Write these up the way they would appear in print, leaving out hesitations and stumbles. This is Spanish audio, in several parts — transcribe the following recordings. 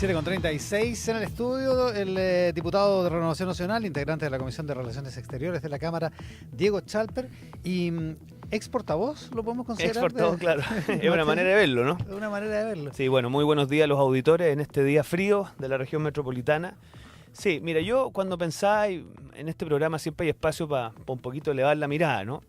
7:36 en el estudio, el diputado de Renovación Nacional, integrante de la Comisión de Relaciones Exteriores de la Cámara, Diego Chalper, y ex portavoz, ¿lo podemos considerar? Ex portavoz, claro. Es una manera de verlo, ¿no? Es una manera de verlo. Sí, bueno, muy buenos días a los auditores en este día frío de la región metropolitana. Sí, mira, yo cuando pensaba, y en este programa siempre hay espacio para un poquito elevar la mirada, ¿no?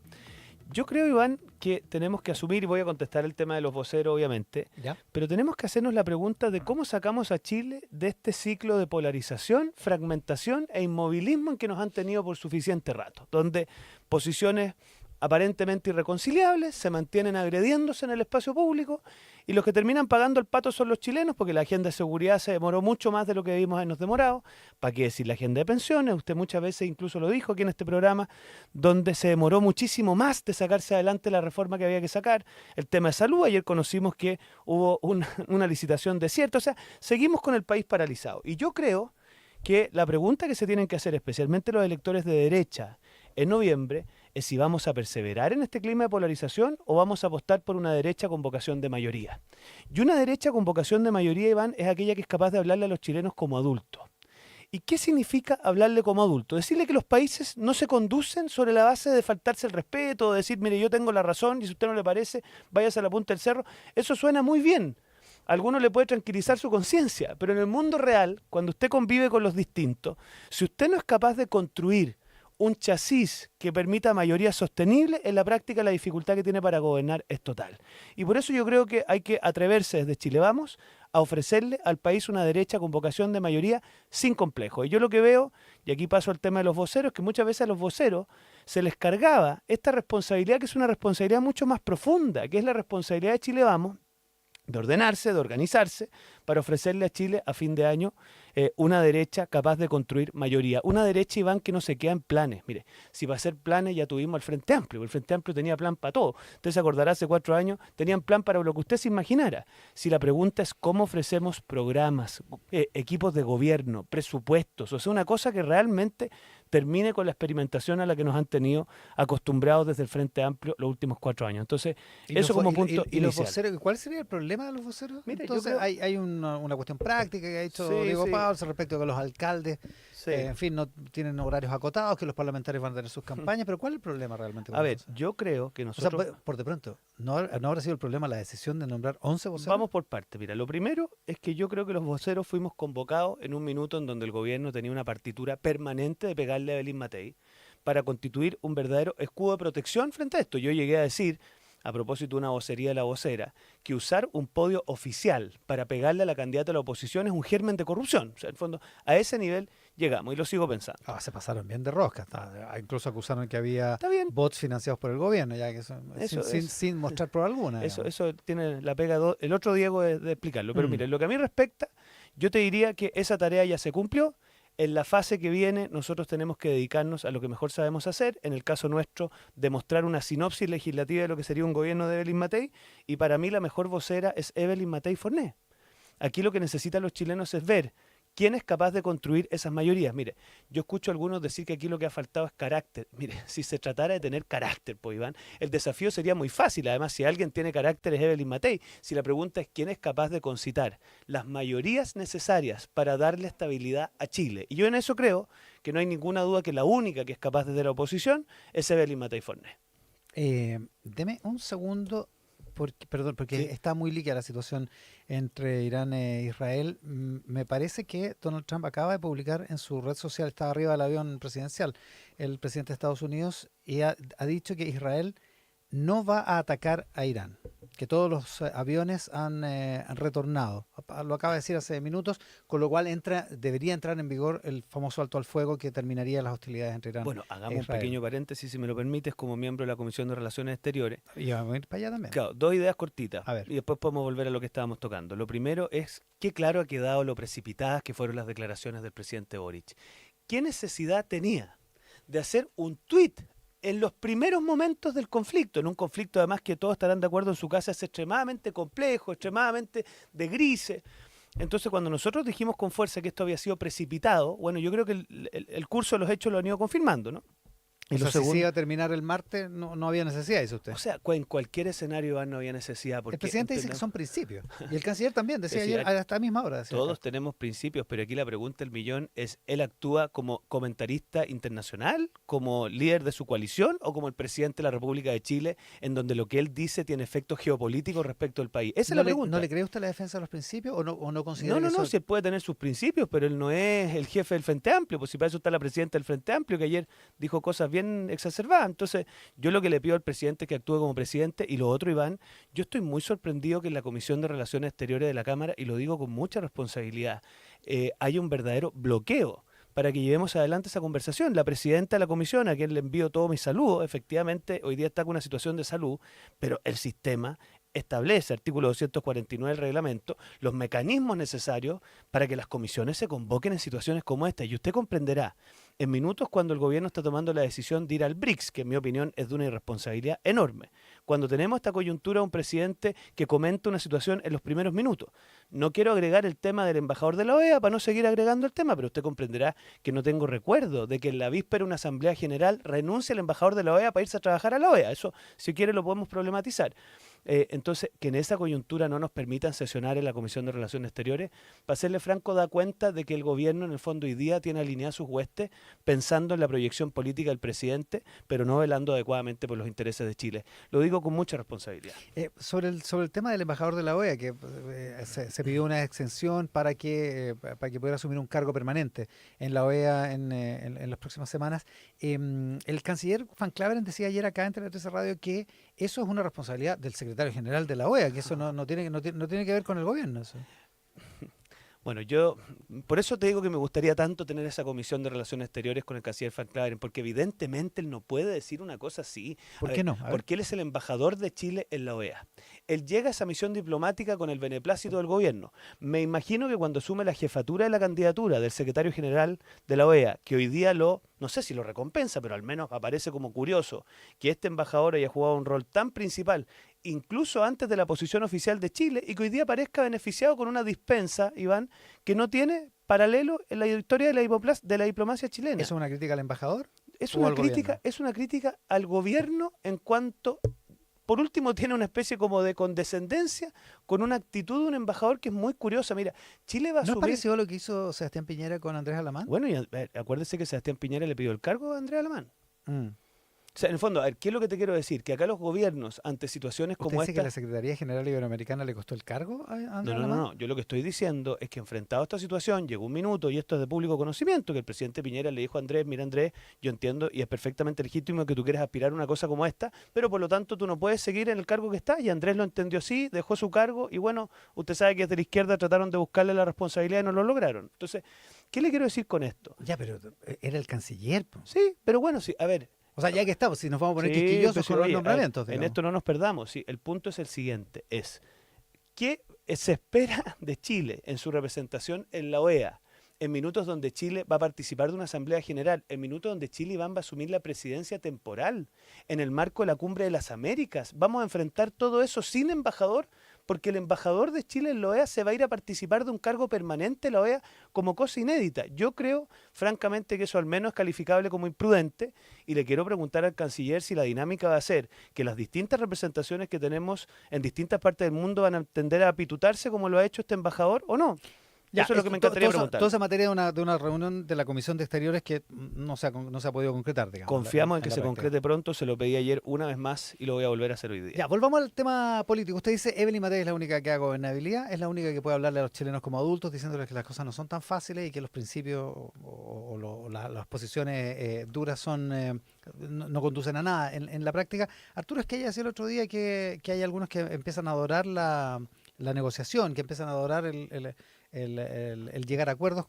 Yo creo, Iván, que tenemos que asumir, y voy a contestar el tema de los voceros, obviamente, ¿Ya? pero tenemos que hacernos la pregunta de cómo sacamos a Chile de este ciclo de polarización, fragmentación e inmovilismo en que nos han tenido por suficiente rato, donde posiciones aparentemente irreconciliables se mantienen agrediéndose en el espacio público y los que terminan pagando el pato son los chilenos porque la agenda de seguridad se demoró mucho más de lo que vimos en los demorados. ¿Para qué decir la agenda de pensiones? Usted muchas veces incluso lo dijo aquí en este programa, donde se demoró muchísimo más de sacarse adelante la reforma que había que sacar. El tema de salud, ayer conocimos que hubo una licitación desierta, o sea, seguimos con el país paralizado. Y yo creo que la pregunta que se tienen que hacer, especialmente los electores de derecha, en noviembre, es si vamos a perseverar en este clima de polarización o vamos a apostar por una derecha con vocación de mayoría. Y una derecha con vocación de mayoría, Iván, es aquella que es capaz de hablarle a los chilenos como adultos. ¿Y qué significa hablarle como adulto? Decirle que los países no se conducen sobre la base de faltarse el respeto, de decir, mire, yo tengo la razón y si a usted no le parece, váyase a la punta del cerro. Eso suena muy bien. A algunos le puede tranquilizar su conciencia, pero en el mundo real, cuando usted convive con los distintos, si usted no es capaz de construir un chasis que permita mayoría sostenible, en la práctica la dificultad que tiene para gobernar es total. Y por eso yo creo que hay que atreverse desde Chile Vamos a ofrecerle al país una derecha con vocación de mayoría sin complejo. Y yo lo que veo, y aquí paso al tema de los voceros, que muchas veces a los voceros se les cargaba esta responsabilidad, que es una responsabilidad mucho más profunda, que es la responsabilidad de Chile Vamos, de ordenarse, de organizarse, para ofrecerle a Chile a fin de año una derecha capaz de construir mayoría. Una derecha, Iván, que no se queda en planes. Mire, si para hacer planes ya tuvimos al Frente Amplio. El Frente Amplio tenía plan para todo. Usted se acordará, hace 4 años tenían plan para lo que usted se imaginara. Si la pregunta es cómo ofrecemos programas, equipos de gobierno, presupuestos, o sea, una cosa que realmente termine con la experimentación a la que nos han tenido acostumbrados desde el Frente Amplio los últimos 4 años. Entonces, eso como punto y inicial. los voceros, ¿cuál sería el problema de los voceros? Mira, entonces, yo creo... hay una cuestión práctica que ha dicho Sí, Diego sí. Paz respecto a que los alcaldes, Sí. en fin, no tienen horarios acotados, que los parlamentarios van a tener sus campañas, pero ¿cuál es el problema realmente con A los ver, voceros? yo creo que O sea, nosotros... por de pronto, ¿no habrá sido el problema la decisión de nombrar 11 voceros? Vamos por partes. Mira, lo primero es que yo creo que los voceros fuimos convocados en un minuto en donde el gobierno tenía una partitura permanente de pegarle a Evelyn Matei para constituir un verdadero escudo de protección frente a esto. Yo llegué a decir, a propósito de una vocería de la vocera, que usar un podio oficial para pegarle a la candidata de la oposición es un germen de corrupción. O sea, en el fondo, a ese nivel llegamos y lo sigo pensando. Se pasaron bien de rosca. Incluso acusaron que había Está bien. bots financiados por el gobierno, ya que Eso, sin mostrar prueba alguna. Eso tiene la pega el otro Diego de explicarlo. Pero mire, lo que a mí respecta, yo te diría que esa tarea ya se cumplió. En la fase que viene, nosotros tenemos que dedicarnos a lo que mejor sabemos hacer, en el caso nuestro, demostrar una sinopsis legislativa de lo que sería un gobierno de Evelyn Matei, y para mí la mejor vocera es Evelyn Matei Forné. Aquí lo que necesitan los chilenos es ver quién es capaz de construir esas mayorías. Mire, yo escucho a algunos decir que aquí lo que ha faltado es carácter. Mire, si se tratara de tener carácter, pues Iván, el desafío sería muy fácil. Además, si alguien tiene carácter es Evelyn Matei. Si la pregunta es quién es capaz de concitar las mayorías necesarias para darle estabilidad a Chile. Y yo en eso creo que no hay ninguna duda que la única que es capaz desde la oposición es Evelyn Matei Forné. Deme un segundo, porque Sí. está muy líquida la situación entre Irán e Israel. Me parece que Donald Trump acaba de publicar en su red social, está arriba del avión presidencial, el presidente de Estados Unidos, y ha dicho que Israel no va a atacar a Irán, que todos los aviones han retornado. Lo acaba de decir hace minutos, con lo cual debería entrar en vigor el famoso alto al fuego que terminaría las hostilidades entre Irán Bueno, e hagamos un Israel. pequeño paréntesis, si me lo permites, como miembro de la Comisión de Relaciones Exteriores. Y vamos a ir para allá también. Claro, 2 ideas cortitas A ver. y después podemos volver a lo que estábamos tocando. Lo primero es qué claro ha quedado lo precipitadas que fueron las declaraciones del presidente Boric. ¿Qué necesidad tenía de hacer un tuit en los primeros momentos del conflicto? En un conflicto además que todos estarán de acuerdo en su casa es extremadamente complejo, extremadamente de grises. Entonces cuando nosotros dijimos con fuerza que esto había sido precipitado, bueno, yo creo que el curso de los hechos lo han ido confirmando, ¿no? Y O lo sea, si se segundo, iba a terminar el martes, no había necesidad, dice usted. o sea, en cualquier escenario, Iván, no había necesidad, El porque presidente dice que entendemos, son principios. Y el canciller también, es decía decir, ayer, a esta misma hora, decía acá. todos tenemos principios, pero aquí la pregunta del millón es, ¿él actúa como comentarista internacional, como líder de su coalición o como el presidente de la República de Chile, en donde lo que él dice tiene efectos geopolíticos respecto al país? Esa es la ¿No pregunta. le cree usted la defensa de los principios o no No, considera que no, no, eso... si él puede tener sus principios, pero él no es el jefe del Frente Amplio, pues si para eso está la presidenta del Frente Amplio, que ayer dijo cosas bien exacerbadas. Entonces, yo lo que le pido al presidente es que actúe como presidente, y lo otro, Iván, yo estoy muy sorprendido que en la Comisión de Relaciones Exteriores de la Cámara, y lo digo con mucha responsabilidad, hay un verdadero bloqueo para que llevemos adelante esa conversación. La presidenta de la comisión, a quien le envío todo mi saludo, efectivamente hoy día está con una situación de salud, pero el sistema establece, artículo 249 del reglamento, los mecanismos necesarios para que las comisiones se convoquen en situaciones como esta. Y usted comprenderá, en minutos cuando el gobierno está tomando la decisión de ir al BRICS, que en mi opinión es de una irresponsabilidad enorme, cuando tenemos esta coyuntura de un presidente que comenta una situación en los primeros minutos. No quiero agregar el tema del embajador de la OEA para no seguir agregando el tema, pero usted comprenderá que no tengo recuerdo de que en la víspera de una asamblea general renuncie el embajador de la OEA para irse a trabajar a la OEA. Eso, si quiere, lo podemos problematizar. Entonces, que en esa coyuntura no nos permitan sesionar en la Comisión de Relaciones Exteriores, para serle franco, da cuenta de que el gobierno en el fondo hoy día tiene alineadas sus huestes pensando en la proyección política del presidente, pero no velando adecuadamente por los intereses de Chile. Lo digo con mucha responsabilidad. Sobre el tema del embajador de la OEA, que se pidió una extensión para que pudiera asumir un cargo permanente en la OEA en las próximas semanas. El canciller Van Claveren decía ayer acá en Tele 13 Radio que eso es una responsabilidad del secretario general de la OEA, que eso no tiene que ver con el gobierno. Eso. Bueno, yo por eso te digo que me gustaría tanto tener esa comisión de relaciones exteriores con el canciller Van Claveren, porque evidentemente él no puede decir una cosa así. ¿Por A qué ver, no? A ver. porque él es el embajador de Chile en la OEA. Él llega a esa misión diplomática con el beneplácito del gobierno. Me imagino que cuando asume la jefatura de la candidatura del secretario general de la OEA, que hoy día no sé si lo recompensa, pero al menos aparece como curioso que este embajador haya jugado un rol tan principal, incluso antes de la posición oficial de Chile, y que hoy día parezca beneficiado con una dispensa, Iván, que no tiene paralelo en la historia de la diplomacia chilena. ¿Eso es una crítica al embajador Es o una al crítica, gobierno? es una crítica al gobierno en cuanto, por último, tiene una especie como de condescendencia con una actitud de un embajador que es muy curiosa. Mira, Chile va a ¿No es subir. parecido a lo que hizo Sebastián Piñera con Andrés Alamán? Bueno, y acuérdese que Sebastián Piñera le pidió el cargo a Andrea Alamán. Mm. O sea, en el fondo, a ver, ¿qué es lo que te quiero decir? Que acá los gobiernos, ante situaciones ¿Usted como dice que esta. la Secretaría General Iberoamericana le costó el cargo a No, Andrés no, no, Alamán? no. Yo lo que estoy diciendo es que enfrentado a esta situación, llegó un minuto, y esto es de público conocimiento, que el presidente Piñera le dijo a Andrés, mira Andrés, yo entiendo y es perfectamente legítimo que tú quieras aspirar a una cosa como esta, pero por lo tanto tú no puedes seguir en el cargo que está. Y Andrés lo entendió así, dejó su cargo, y bueno, usted sabe que desde la izquierda trataron de buscarle la responsabilidad y no lo lograron. Entonces, ¿qué le quiero decir con esto? Ya, pero era el canciller, po. Sí, pero bueno, sí, a ver. O sea, ya que estamos, si nos vamos a poner Sí, quisquillosos pues sí, con los oye, a ver, nombramientos, en digamos. esto no nos perdamos. Sí, el punto es el siguiente, es ¿qué se espera de Chile en su representación en la OEA? En minutos donde Chile va a participar de una asamblea general, en minutos donde Chile Iván va a asumir la presidencia temporal, en el marco de la Cumbre de las Américas. Vamos a enfrentar todo eso sin embajador, porque el embajador de Chile en la OEA se va a ir a participar de un cargo permanente en la OEA como cosa inédita. Yo creo, francamente, que eso al menos es calificable como imprudente, y le quiero preguntar al canciller si la dinámica va a ser que las distintas representaciones que tenemos en distintas partes del mundo van a tender a pitutarse como lo ha hecho este embajador o no. Ya, Eso es lo que me encantaría preguntar. toda esa materia de una reunión de la Comisión de Exteriores que no se ha podido concretar, digamos. Confiamos en que la se práctica. concrete pronto, se lo pedí ayer una vez más y lo voy a volver a hacer hoy día. Ya, volvamos al tema político. Usted dice, Evelyn Matei es la única que da gobernabilidad, es la única que puede hablarle a los chilenos como adultos, diciéndoles que las cosas no son tan fáciles y que los principios las posiciones duras no conducen a nada en la práctica. Arturo Esquella decía el otro día que hay algunos que empiezan a adorar la negociación, que empiezan a adorar el llegar a acuerdos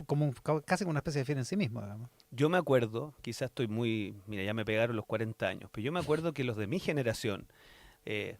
como casi como una especie de fin en sí mismo, digamos. Yo me acuerdo, quizás estoy muy, mira, ya me pegaron los 40 años, pero yo me acuerdo que los de mi generación,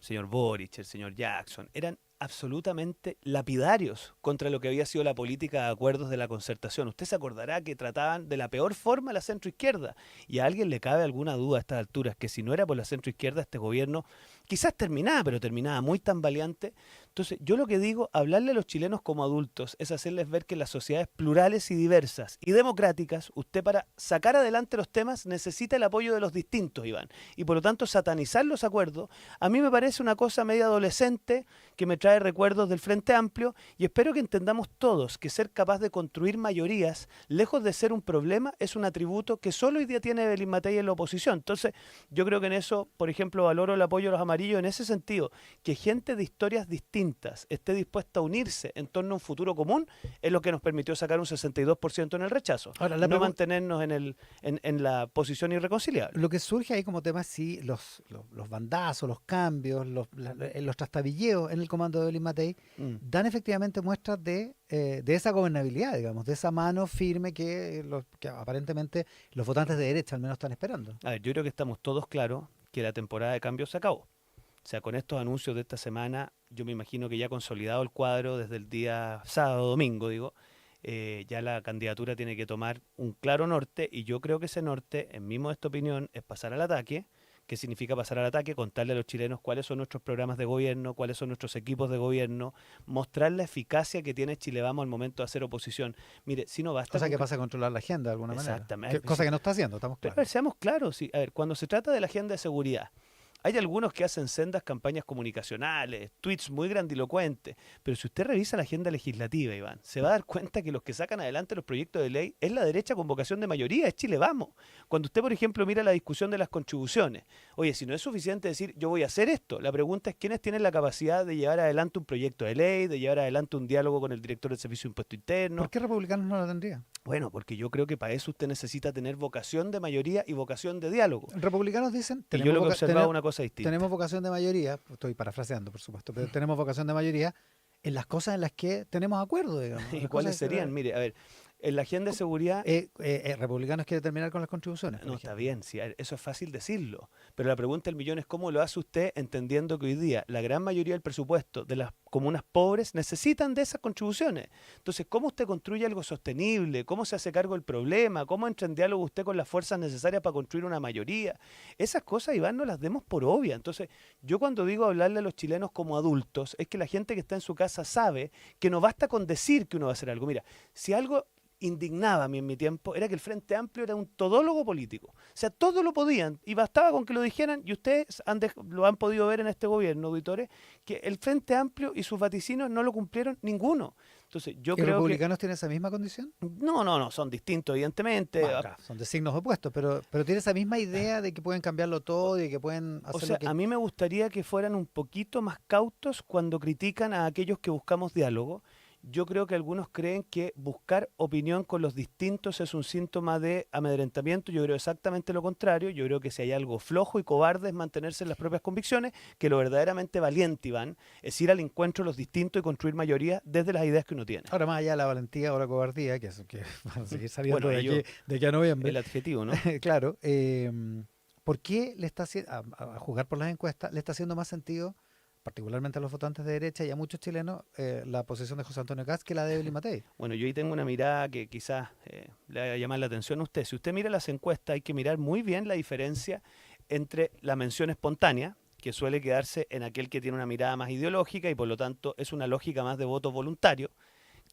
señor Boric, el señor Jackson, eran absolutamente lapidarios contra lo que había sido la política de acuerdos de la concertación. Usted se acordará que trataban de la peor forma a la centroizquierda, y a alguien le cabe alguna duda a estas alturas que si no era por la centroizquierda este gobierno quizás terminaba, pero terminaba muy tambaleante. Entonces, yo lo que digo, hablarle a los chilenos como adultos es hacerles ver que las sociedades plurales y diversas y democráticas, usted para sacar adelante los temas necesita el apoyo de los distintos, Iván. Y por lo tanto, satanizar los acuerdos, a mí me parece una cosa media adolescente que me trae recuerdos del Frente Amplio y espero que entendamos todos que ser capaz de construir mayorías, lejos de ser un problema, es un atributo que solo hoy día tiene Evelyn Matei en la oposición. Entonces, yo creo que en eso, por ejemplo, valoro el apoyo de los amarillos en ese sentido, que gente de historias distintas esté dispuesta a unirse en torno a un futuro común es lo que nos permitió sacar un 62% en el rechazo. Ahora, no mantenernos en la posición irreconciliable. Lo que surge ahí como tema es si los bandazos, los cambios, los trastabilleos en el comando de Evelyn Matei dan efectivamente muestras de esa gobernabilidad, digamos, de esa mano firme que aparentemente los votantes de derecha al menos están esperando. A ver, yo creo que estamos todos claros que la temporada de cambios se acabó. O sea, con estos anuncios de esta semana, yo me imagino que ya consolidado el cuadro desde el día sábado, domingo, digo, ya la candidatura tiene que tomar un claro norte y yo creo que ese norte, en mi modesta opinión, es pasar al ataque. ¿Qué significa pasar al ataque? Contarle a los chilenos cuáles son nuestros programas de gobierno, cuáles son nuestros equipos de gobierno, mostrar la eficacia que tiene Chile Vamos al momento de hacer oposición. Mire, si no basta... Cosa que pasa a controlar la agenda de alguna manera. Exactamente. Cosa que no está haciendo, estamos claros. Pero claros. a ver, seamos claros. Sí. A ver, cuando se trata de la agenda de seguridad, hay algunos que hacen sendas campañas comunicacionales, tweets muy grandilocuentes, pero si usted revisa la agenda legislativa, Iván, se va a dar cuenta que los que sacan adelante los proyectos de ley es la derecha con vocación de mayoría, es Chile Vamos. Cuando usted, por ejemplo, mira la discusión de las contribuciones, oye, si no es suficiente decir yo voy a hacer esto, la pregunta es quiénes tienen la capacidad de llevar adelante un proyecto de ley, de llevar adelante un diálogo con el director del Servicio de Impuesto Interno. ¿Por qué republicanos no lo tendrían? Bueno, porque yo creo que para eso usted necesita tener vocación de mayoría y vocación de diálogo. Republicanos dicen... Y yo lo que observaba una cosa distinta. Tenemos vocación de mayoría, estoy parafraseando por supuesto, pero tenemos vocación de mayoría en las cosas en las que tenemos acuerdo, digamos. ¿Y cuáles serían? Mire, a ver, en la agenda de seguridad... republicanos quiere terminar con las contribuciones. No, está bien, sí, eso es fácil decirlo. Pero la pregunta del millón es cómo lo hace usted entendiendo que hoy día la gran mayoría del presupuesto de las comunas pobres necesitan de esas contribuciones. Entonces, ¿cómo usted construye algo sostenible? ¿Cómo se hace cargo del problema? ¿Cómo entra en diálogo usted con las fuerzas necesarias para construir una mayoría? Esas cosas, Iván, no las demos por obvia. Entonces, yo cuando digo hablarle a los chilenos como adultos, es que la gente que está en su casa sabe que no basta con decir que uno va a hacer algo. Mira, si algo indignaba a mí en mi tiempo era que el Frente Amplio era un todólogo político. O sea, todo lo podían y bastaba con que lo dijeran y ustedes lo han podido ver en este gobierno, auditores, que el Frente Amplio y sus vaticinos no lo cumplieron ninguno. Entonces, yo creo republicanos tienen esa misma condición? No, son distintos, evidentemente. Bueno, claro, son de signos opuestos, pero tiene esa misma idea de que pueden cambiarlo todo y que pueden hacer o sea, a mí me gustaría que fueran un poquito más cautos cuando critican a aquellos que buscamos diálogo. Yo creo que algunos creen que buscar opinión con los distintos es un síntoma de amedrentamiento. Yo creo exactamente lo contrario. Yo creo que si hay algo flojo y cobarde es mantenerse en las propias convicciones, que lo verdaderamente valiente, Iván, es ir al encuentro de los distintos y construir mayoría desde las ideas que uno tiene. Ahora, más allá de la valentía o la cobardía, que van a seguir saliendo bueno, de aquí a noviembre. El adjetivo, ¿no? Claro. ¿Por qué le está a jugar por las encuestas, le está haciendo más sentido, particularmente a los votantes de derecha y a muchos chilenos, la posición de José Antonio Kast que la de Evelyn Matei? Bueno, yo ahí tengo una mirada que quizás le va a llamar la atención a usted. Si usted mira las encuestas, hay que mirar muy bien la diferencia entre la mención espontánea, que suele quedarse en aquel que tiene una mirada más ideológica y por lo tanto es una lógica más de voto voluntario,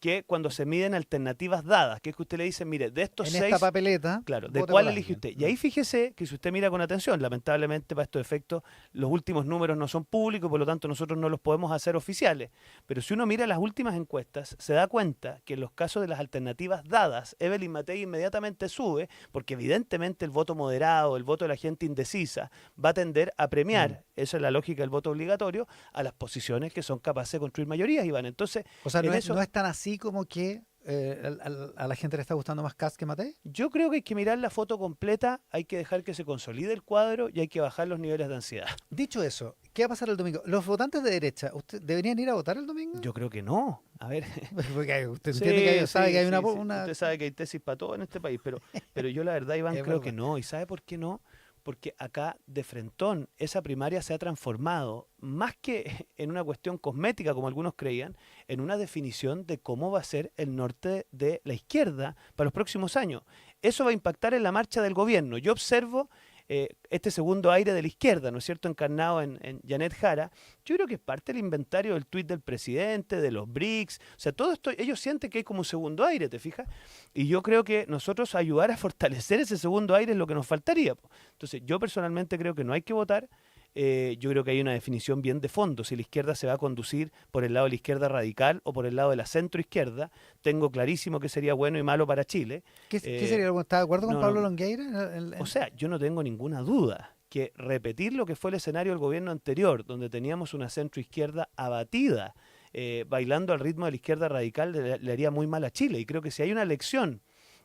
que cuando se miden alternativas dadas, que es que usted le dice, mire, de estos en 6... esta papeleta, claro, ¿de cuál elige usted? Y ahí fíjese que si usted mira con atención, lamentablemente para estos efectos, los últimos números no son públicos, por lo tanto nosotros no los podemos hacer oficiales. Pero si uno mira las últimas encuestas, se da cuenta que en los casos de las alternativas dadas, Evelyn Matei inmediatamente sube, porque evidentemente el voto moderado, el voto de la gente indecisa, va a tender a premiar, esa es la lógica del voto obligatorio, a las posiciones que son capaces de construir mayorías, Iván. Entonces, o sea, no es tan así como que a la gente le está gustando más Kast que Matei. Yo creo que hay que mirar la foto completa, hay que dejar que se consolide el cuadro y hay que bajar los niveles de ansiedad. Dicho eso, ¿qué va a pasar el domingo? ¿Los votantes de derecha deberían ir a votar el domingo? Yo creo que no. A ver. Porque usted entiende que sabe que hay una... Usted sabe que hay tesis para todo en este país, pero yo la verdad, Iván, creo que no. ¿Y sabe por qué no? Porque acá de frentón esa primaria se ha transformado, más que en una cuestión cosmética como algunos creían, en una definición de cómo va a ser el norte de la izquierda para los próximos años. Eso va a impactar en la marcha del gobierno. Yo observo este segundo aire de la izquierda, ¿no es cierto?, encarnado en Janet Jara. Yo creo que es parte del inventario del tuit del presidente, de los BRICS, o sea, todo esto, ellos sienten que hay como un segundo aire, ¿te fijas? Y yo creo que nosotros ayudar a fortalecer ese segundo aire es lo que nos faltaría. Entonces, yo personalmente creo que no hay que votar. Yo creo que hay una definición bien de fondo, si la izquierda se va a conducir por el lado de la izquierda radical o por el lado de la centroizquierda. Tengo clarísimo que sería bueno y malo para Chile. ¿Qué sería? ¿Está de acuerdo con no, Pablo no. Longueira? O sea, yo no tengo ninguna duda que repetir lo que fue el escenario del gobierno anterior, donde teníamos una centroizquierda abatida, bailando al ritmo de la izquierda radical, le haría muy mal a Chile. Y creo que si hay una lección,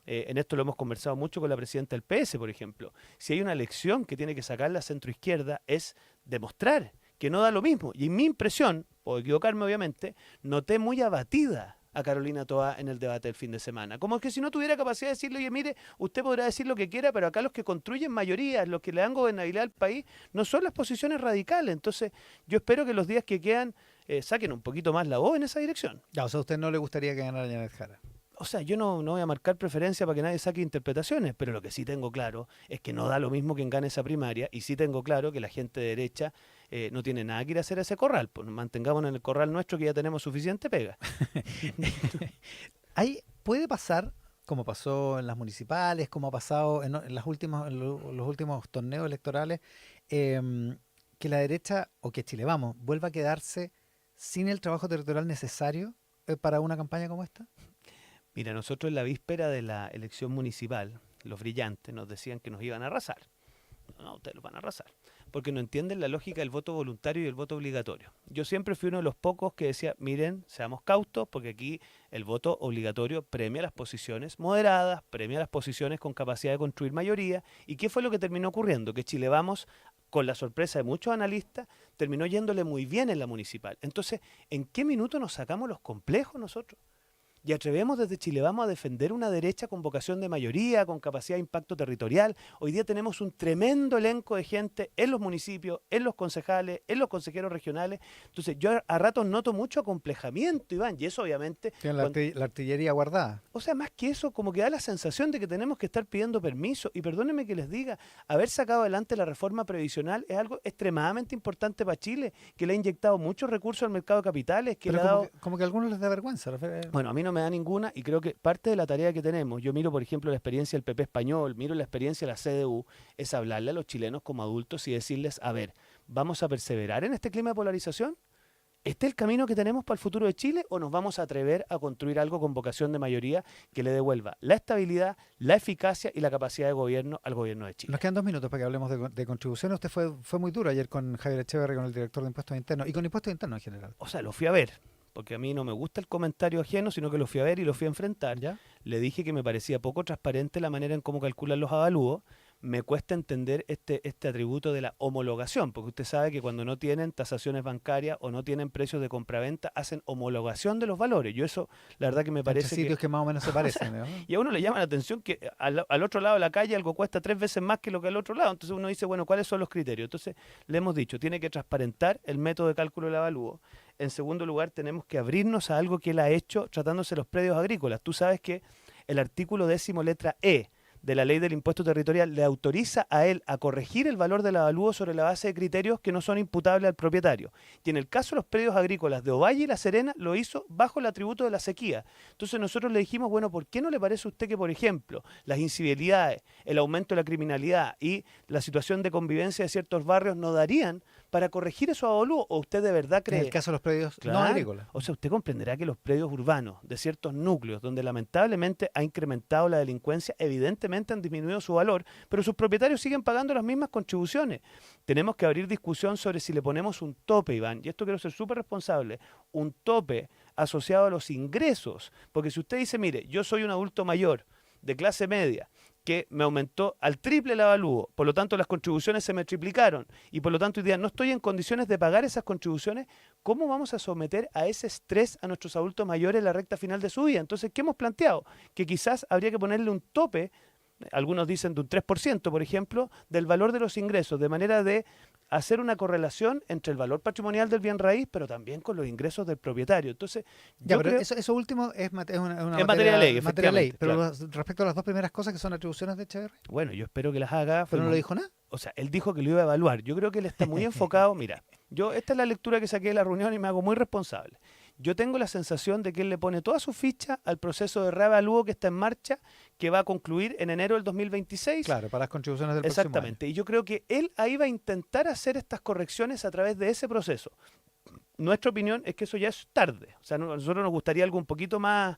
en esto lo hemos conversado mucho con la presidenta del PS, por ejemplo, si hay una lección que tiene que sacar la centroizquierda es demostrar que no da lo mismo. Y en mi impresión, puedo equivocarme obviamente, noté muy abatida a Carolina Toá en el debate del fin de semana. Como que si no tuviera capacidad de decirle, oye, mire, usted podrá decir lo que quiera, pero acá los que construyen mayorías, los que le dan gobernabilidad al país, no son las posiciones radicales. Entonces, yo espero que los días que quedan saquen un poquito más la voz en esa dirección. Ya, o sea, ¿a usted no le gustaría que ganara Janet Jara? O sea, yo no voy a marcar preferencia para que nadie saque interpretaciones, pero lo que sí tengo claro es que no da lo mismo quien gane esa primaria, y sí tengo claro que la gente de derecha no tiene nada que ir a hacer a ese corral. Pues mantengámonos en el corral nuestro, que ya tenemos suficiente pega. Ahí puede pasar, como pasó en las municipales, como ha pasado en los últimos torneos electorales, que la derecha, o que Chile Vamos, vuelva a quedarse sin el trabajo territorial necesario para una campaña como esta. Mira, nosotros en la víspera de la elección municipal, los brillantes nos decían que nos iban a arrasar. No, ustedes los van a arrasar, porque no entienden la lógica del voto voluntario y el voto obligatorio. Yo siempre fui uno de los pocos que decía, miren, seamos cautos, porque aquí el voto obligatorio premia las posiciones moderadas, premia las posiciones con capacidad de construir mayoría. ¿Y qué fue lo que terminó ocurriendo? Que Chile Vamos, con la sorpresa de muchos analistas, terminó yéndole muy bien en la municipal. Entonces, ¿en qué minuto nos sacamos los complejos nosotros? Y atrevemos desde Chile Vamos a defender una derecha con vocación de mayoría, con capacidad de impacto territorial. Hoy día tenemos un tremendo elenco de gente en los municipios, en los concejales, en los consejeros regionales. Entonces yo a ratos noto mucho acomplejamiento, Iván, y eso obviamente... Tienen la artillería guardada. O sea, más que eso, como que da la sensación de que tenemos que estar pidiendo permiso. Y perdónenme que les diga, haber sacado adelante la reforma previsional es algo extremadamente importante para Chile, que le ha inyectado muchos recursos al mercado de capitales, que Pero le ha dado... como que a algunos les da vergüenza. Bueno, a mí no me da ninguna, y creo que parte de la tarea que tenemos, yo miro por ejemplo la experiencia del PP español, miro la experiencia de la CDU, es hablarle a los chilenos como adultos y decirles, a ver, ¿vamos a perseverar en este clima de polarización? ¿Este es el camino que tenemos para el futuro de Chile, o nos vamos a atrever a construir algo con vocación de mayoría que le devuelva la estabilidad, la eficacia y la capacidad de gobierno al gobierno de Chile? Nos quedan 2 minutos para que hablemos de contribuciones. Usted fue muy duro ayer con Javier Echeverri, con el director de Impuestos Internos, y con Impuestos Internos en general. O sea, lo fui a ver, porque a mí no me gusta el comentario ajeno, sino que lo fui a ver y lo fui a enfrentar. ¿Ya? Le dije que me parecía poco transparente la manera en cómo calculan los avalúos. Me cuesta entender este atributo de la homologación, porque usted sabe que cuando no tienen tasaciones bancarias o no tienen precios de compraventa, hacen homologación de los valores. Yo eso, la verdad que me parece Entre sitios que más o menos se parecen, ¿no? Y a uno le llama la atención que al otro lado de la calle algo cuesta 3 veces más que lo que al otro lado. Entonces uno dice, bueno, ¿cuáles son los criterios? Entonces le hemos dicho, tiene que transparentar el método de cálculo del avalúo. En segundo lugar, tenemos que abrirnos a algo que él ha hecho tratándose de los predios agrícolas. Tú sabes que el artículo 10, letra E, de la ley del impuesto territorial le autoriza a él a corregir el valor del avalúo sobre la base de criterios que no son imputables al propietario. Y en el caso de los predios agrícolas de Ovalle y La Serena, lo hizo bajo el atributo de la sequía. Entonces nosotros le dijimos, bueno, ¿por qué no le parece a usted que, por ejemplo, las incivilidades, el aumento de la criminalidad y la situación de convivencia de ciertos barrios no darían para corregir esos avalúos? ¿O usted de verdad cree? En el caso de los predios Claro. no agrícolas. O sea, usted comprenderá que los predios urbanos de ciertos núcleos, donde lamentablemente ha incrementado la delincuencia, evidentemente han disminuido su valor, pero sus propietarios siguen pagando las mismas contribuciones. Tenemos que abrir discusión sobre si le ponemos un tope, Iván, y esto quiero ser súper responsable, un tope asociado a los ingresos. Porque si usted dice, mire, yo soy un adulto mayor, de clase media, que me aumentó al triple el avalúo, por lo tanto las contribuciones se me triplicaron y por lo tanto hoy día no estoy en condiciones de pagar esas contribuciones, ¿cómo vamos a someter a ese estrés a nuestros adultos mayores en la recta final de su vida? Entonces, ¿qué hemos planteado? Que quizás habría que ponerle un tope, algunos dicen de un 3%, por ejemplo, del valor de los ingresos, de manera de hacer una correlación entre el valor patrimonial del bien raíz, pero también con los ingresos del propietario. Entonces, Ya, yo pero creo, eso último es una en materia de ley, materia de ley. efectivamente, Pero claro. respecto a las dos primeras cosas que son atribuciones de Echeverry, Bueno, yo espero que las haga. pero no le dijo nada. O sea, él dijo que lo iba a evaluar. Yo creo que él está muy enfocado. Mira, esta es la lectura que saqué de la reunión y me hago muy responsable. Yo tengo la sensación de que él le pone toda su ficha al proceso de reavalúo que está en marcha, que va a concluir en enero del 2026. Claro, para las contribuciones del próximo año. Exactamente. Y yo creo que él ahí va a intentar hacer estas correcciones a través de ese proceso. Nuestra opinión es que eso ya es tarde. O sea, a nosotros nos gustaría algo un poquito más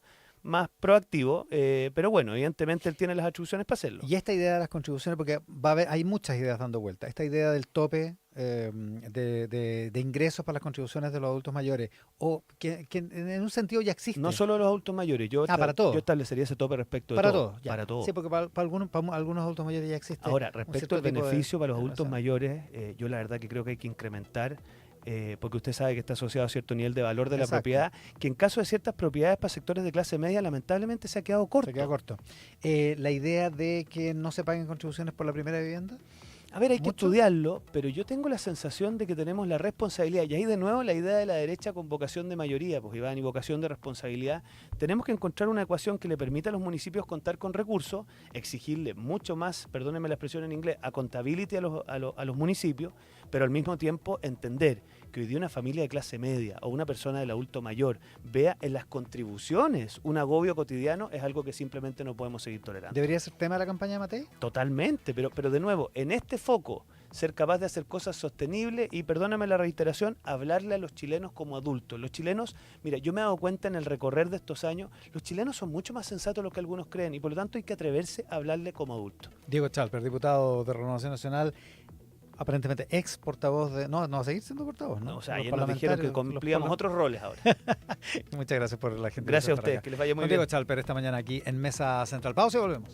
proactivo, pero bueno, evidentemente él tiene las atribuciones para hacerlo. Y esta idea de las contribuciones, porque hay muchas ideas dando vuelta. Esta idea del tope de ingresos para las contribuciones de los adultos mayores, o que en un sentido ya existe. No solo los adultos mayores, para todo. yo establecería ese tope respecto de Para todo. todo, ya. Para todo. Sí, porque para algunos adultos mayores ya existe. Ahora, respecto al beneficio para los adultos o sea, mayores, yo la verdad que creo que hay que incrementar, porque usted sabe que está asociado a cierto nivel de valor de la Exacto. propiedad, que en caso de ciertas propiedades para sectores de clase media, lamentablemente se ha quedado corto. Se queda corto. La idea de que no se paguen contribuciones por la primera vivienda. A ver, hay que ¿Mucho? estudiarlo, pero yo tengo la sensación de que tenemos la responsabilidad, y ahí de nuevo la idea de la derecha con vocación de mayoría, pues Iván, y vocación de responsabilidad, tenemos que encontrar una ecuación que le permita a los municipios contar con recursos, exigirle mucho más, perdónenme la expresión en inglés, accountability a los municipios, pero al mismo tiempo entender que hoy día una familia de clase media o una persona del adulto mayor vea en las contribuciones un agobio cotidiano es algo que simplemente no podemos seguir tolerando. ¿Debería ser tema de la campaña de Matei? Totalmente, pero de nuevo, en este foco, ser capaz de hacer cosas sostenibles y, perdóname la reiteración, hablarle a los chilenos como adultos. Los chilenos, mira, yo me he dado cuenta en el recorrer de estos años, los chilenos son mucho más sensatos de lo que algunos creen y por lo tanto hay que atreverse a hablarle como adultos. Diego Chalper, diputado de Renovación Nacional, aparentemente ex portavoz de... No, va a seguir siendo portavoz, ¿no? O sea, Los ayer nos dijeron que parlamentarios, cumplíamos otros roles ahora. Muchas gracias por la gente. Gracias a ustedes, que les vaya muy bien. Diego Chalper esta mañana aquí en Mesa Central. Pausa y volvemos.